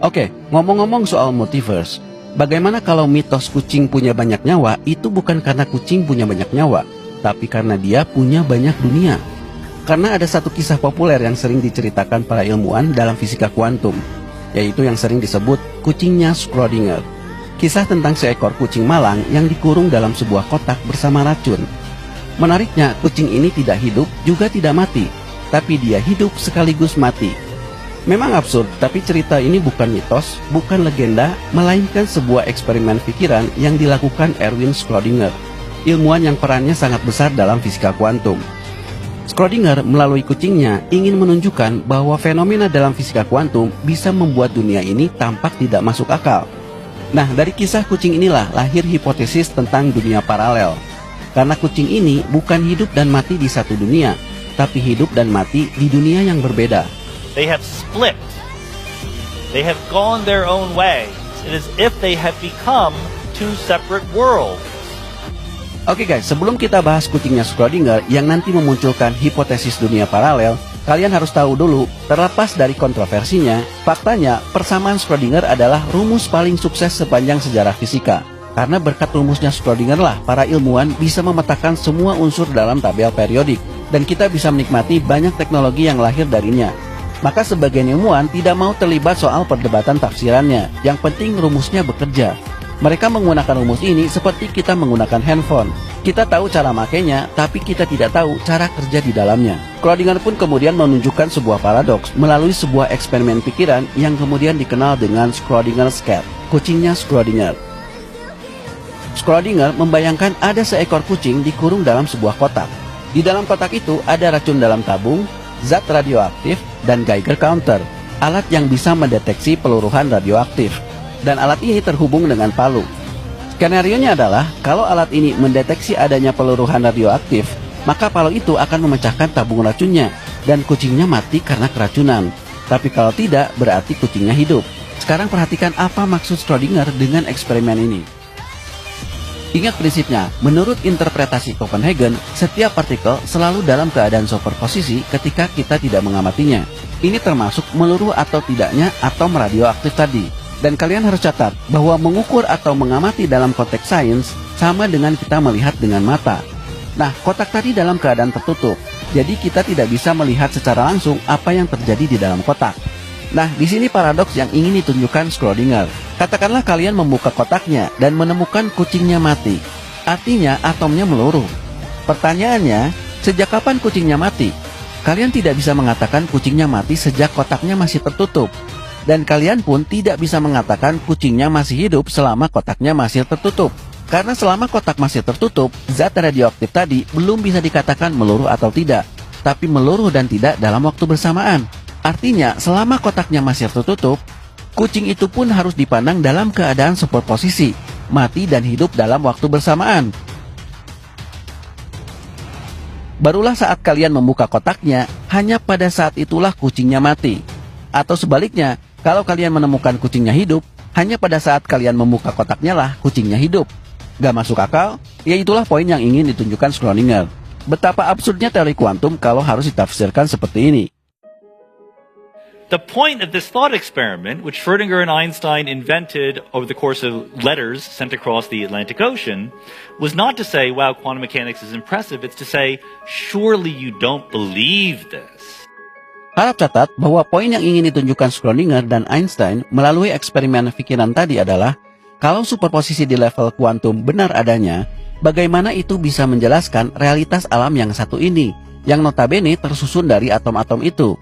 Oke, ngomong-ngomong soal multiverse, bagaimana kalau mitos kucing punya banyak nyawa itu bukan karena kucing punya banyak nyawa, tapi karena dia punya banyak dunia? Karena ada satu kisah populer yang sering diceritakan para ilmuwan dalam fisika kuantum, yaitu yang sering disebut kucingnya Schrödinger. Kisah tentang seekor kucing malang yang dikurung dalam sebuah kotak bersama racun. Menariknya, kucing ini tidak hidup juga tidak mati, tapi dia hidup sekaligus mati. Memang absurd, tapi cerita ini bukan mitos, bukan legenda, melainkan sebuah eksperimen pikiran yang dilakukan Erwin Schrödinger, ilmuwan yang perannya sangat besar dalam fisika kuantum. Schrödinger melalui kucingnya ingin menunjukkan bahwa fenomena dalam fisika kuantum bisa membuat dunia ini tampak tidak masuk akal. Nah, dari kisah kucing inilah lahir hipotesis tentang dunia paralel. Karena kucing ini bukan hidup dan mati di satu dunia, tapi hidup dan mati di dunia yang berbeda. They have split. They have gone their own way. It is if they have become two separate worlds. Oke guys, sebelum kita bahas kucingnya Schrödinger yang nanti memunculkan hipotesis dunia paralel, kalian harus tahu dulu, terlepas dari kontroversinya, faktanya persamaan Schrödinger adalah rumus paling sukses sepanjang sejarah fisika. Karena berkat rumusnya Schrödinger lah, para ilmuwan bisa memetakan semua unsur dalam tabel periodik, dan kita bisa menikmati banyak teknologi yang lahir darinya. Maka sebagian ilmuwan tidak mau terlibat soal perdebatan tafsirannya, yang penting rumusnya bekerja. Mereka menggunakan rumus ini seperti kita menggunakan handphone. Kita tahu cara makainya, tapi kita tidak tahu cara kerja di dalamnya. Schrödinger pun kemudian menunjukkan sebuah paradoks melalui sebuah eksperimen pikiran yang kemudian dikenal dengan Schrödinger's cat, kucingnya Schrödinger. Schrödinger membayangkan ada seekor kucing dikurung dalam sebuah kotak. Di dalam kotak itu ada racun dalam tabung, zat radioaktif, dan Geiger counter, alat yang bisa mendeteksi peluruhan radioaktif. Dan alat ini terhubung dengan palu. Skenarionya adalah, kalau alat ini mendeteksi adanya peluruhan radioaktif, maka palu itu akan memecahkan tabung racunnya, dan kucingnya mati karena keracunan. Tapi kalau tidak, berarti kucingnya hidup. Sekarang perhatikan apa maksud Schrödinger dengan eksperimen ini. Ingat prinsipnya, menurut interpretasi Copenhagen, setiap partikel selalu dalam keadaan superposisi ketika kita tidak mengamatinya. Ini termasuk meluruh atau tidaknya atom radioaktif tadi. Dan kalian harus catat bahwa mengukur atau mengamati dalam konteks sains sama dengan kita melihat dengan mata. Nah, kotak tadi dalam keadaan tertutup, jadi kita tidak bisa melihat secara langsung apa yang terjadi di dalam kotak. Nah, di sini paradoks yang ingin ditunjukkan Schrödinger. Katakanlah kalian membuka kotaknya dan menemukan kucingnya mati. Artinya atomnya meluruh. Pertanyaannya, sejak kapan kucingnya mati? Kalian tidak bisa mengatakan kucingnya mati sejak kotaknya masih tertutup. Dan kalian pun tidak bisa mengatakan kucingnya masih hidup selama kotaknya masih tertutup. Karena selama kotak masih tertutup, zat radioaktif tadi belum bisa dikatakan meluruh atau tidak, tapi meluruh dan tidak dalam waktu bersamaan. Artinya, selama kotaknya masih tertutup, kucing itu pun harus dipandang dalam keadaan superposisi, mati dan hidup dalam waktu bersamaan. Barulah saat kalian membuka kotaknya, hanya pada saat itulah kucingnya mati. Atau sebaliknya, kalau kalian menemukan kucingnya hidup, hanya pada saat kalian membuka kotaknya lah kucingnya hidup. Gak masuk akal? Ya itulah poin yang ingin ditunjukkan Schrödinger. Betapa absurdnya teori kuantum kalau harus ditafsirkan seperti ini. The point of this thought experiment, which Schrödinger and Einstein invented over the course of letters sent across the Atlantic Ocean, was not to say, wow, quantum mechanics is impressive. It's to say, surely you don't believe this. Harap catat bahwa poin yang ingin ditunjukkan Schrödinger dan Einstein melalui eksperimen pikiran tadi adalah, kalau superposisi di level kuantum benar adanya, bagaimana itu bisa menjelaskan realitas alam yang satu ini, yang notabene tersusun dari atom-atom itu.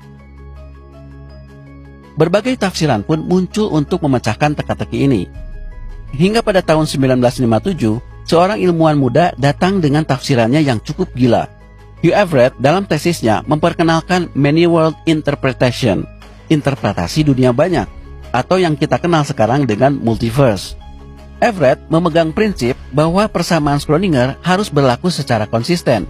Berbagai tafsiran pun muncul untuk memecahkan teka-teki ini. Hingga pada tahun 1957, seorang ilmuwan muda datang dengan tafsirannya yang cukup gila. Hugh Everett dalam tesisnya memperkenalkan Many World Interpretation, interpretasi dunia banyak, atau yang kita kenal sekarang dengan multiverse. Everett memegang prinsip bahwa persamaan Schrödinger harus berlaku secara konsisten.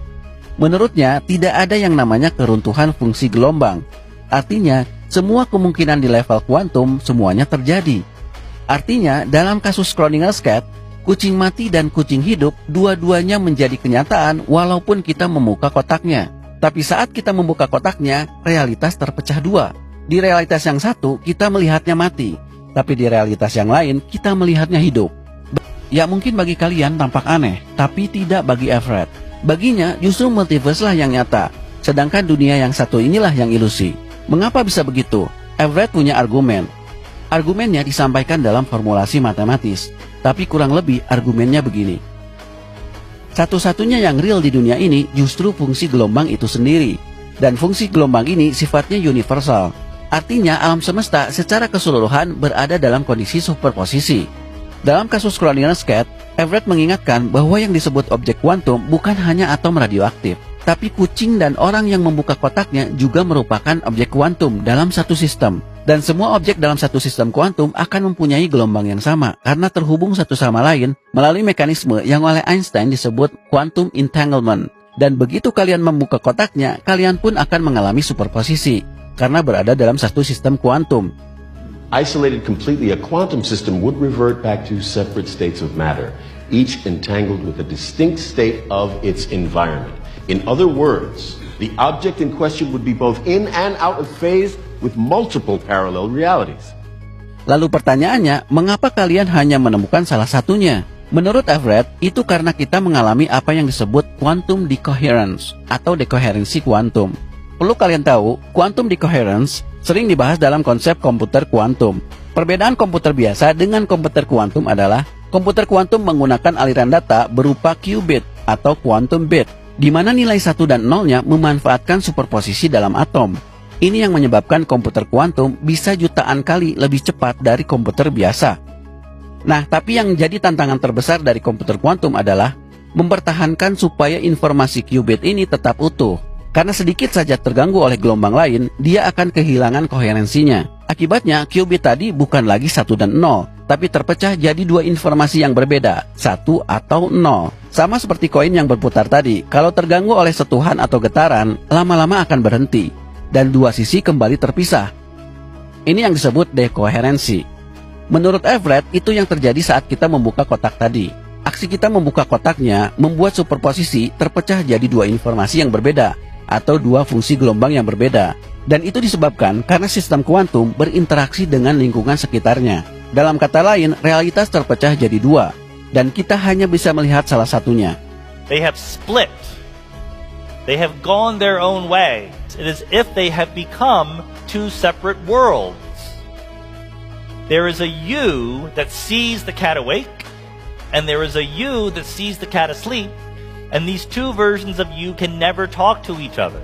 Menurutnya, tidak ada yang namanya keruntuhan fungsi gelombang. Artinya, semua kemungkinan di level kuantum semuanya terjadi. Artinya, dalam kasus Schrödinger's cat, kucing mati dan kucing hidup dua-duanya menjadi kenyataan walaupun kita membuka kotaknya. Tapi saat kita membuka kotaknya, realitas terpecah dua. Di realitas yang satu, kita melihatnya mati. tapi di realitas yang lain kita melihatnya hidup. Ya mungkin bagi kalian tampak aneh, tapi tidak bagi Everett. Baginya justru multiverse lah yang nyata, sedangkan dunia yang satu inilah yang ilusi. Mengapa bisa begitu? Everett punya argumen. Argumennya disampaikan dalam formulasi matematis, tapi kurang lebih argumennya begini. Satu-satunya yang real di dunia ini justru fungsi gelombang itu sendiri. Dan fungsi gelombang ini sifatnya universal. Artinya alam semesta secara keseluruhan berada dalam kondisi superposisi. Dalam kasus Chroninger's Cat, Everett mengingatkan bahwa yang disebut objek kuantum bukan hanya atom radioaktif, tapi kucing dan orang yang membuka kotaknya juga merupakan objek kuantum dalam satu sistem. Dan semua objek dalam satu sistem kuantum akan mempunyai gelombang yang sama karena terhubung satu sama lain melalui mekanisme yang oleh Einstein disebut quantum entanglement. Dan begitu kalian membuka kotaknya, kalian pun akan mengalami superposisi karena berada dalam satu sistem kuantum. Isolated completely, a quantum system would revert back to separate states of matter, each entangled with a distinct state of its environment. In other words, the object in question would be both in and out of phase with multiple parallel realities. Lalu pertanyaannya, mengapa kalian hanya menemukan salah satunya? Menurut Everett, itu karena kita mengalami apa yang disebut quantum decoherence atau dekoherensi kuantum. Perlu kalian tahu, quantum decoherence sering dibahas dalam konsep komputer kuantum. Perbedaan komputer biasa dengan komputer kuantum adalah komputer kuantum menggunakan aliran data berupa qubit atau quantum bit, di mana nilai 1 dan 0-nya memanfaatkan superposisi dalam atom. Ini yang menyebabkan komputer kuantum bisa jutaan kali lebih cepat dari komputer biasa. Nah, tapi yang jadi tantangan terbesar dari komputer kuantum adalah mempertahankan supaya informasi qubit ini tetap utuh. Karena sedikit saja terganggu oleh gelombang lain, dia akan kehilangan koherensinya. Akibatnya, qubit tadi bukan lagi 1 dan 0, tapi terpecah jadi dua informasi yang berbeda, 1 atau 0. Sama seperti koin yang berputar tadi, kalau terganggu oleh sentuhan atau getaran, lama-lama akan berhenti. Dan dua sisi kembali terpisah. Ini yang disebut dekoherensi. Menurut Everett, itu yang terjadi saat kita membuka kotak tadi. Aksi kita membuka kotaknya membuat superposisi terpecah jadi dua informasi yang berbeda, atau dua fungsi gelombang yang berbeda. Dan itu disebabkan karena sistem kuantum berinteraksi dengan lingkungan sekitarnya. Dalam kata lain, realitas terpecah jadi dua, dan kita hanya bisa melihat salah satunya. They have split. They have gone their own way. It is as if they have become two separate worlds. There is a you that sees the cat awake, and there is a you that sees the cat asleep, and these two versions of you can never talk to each other.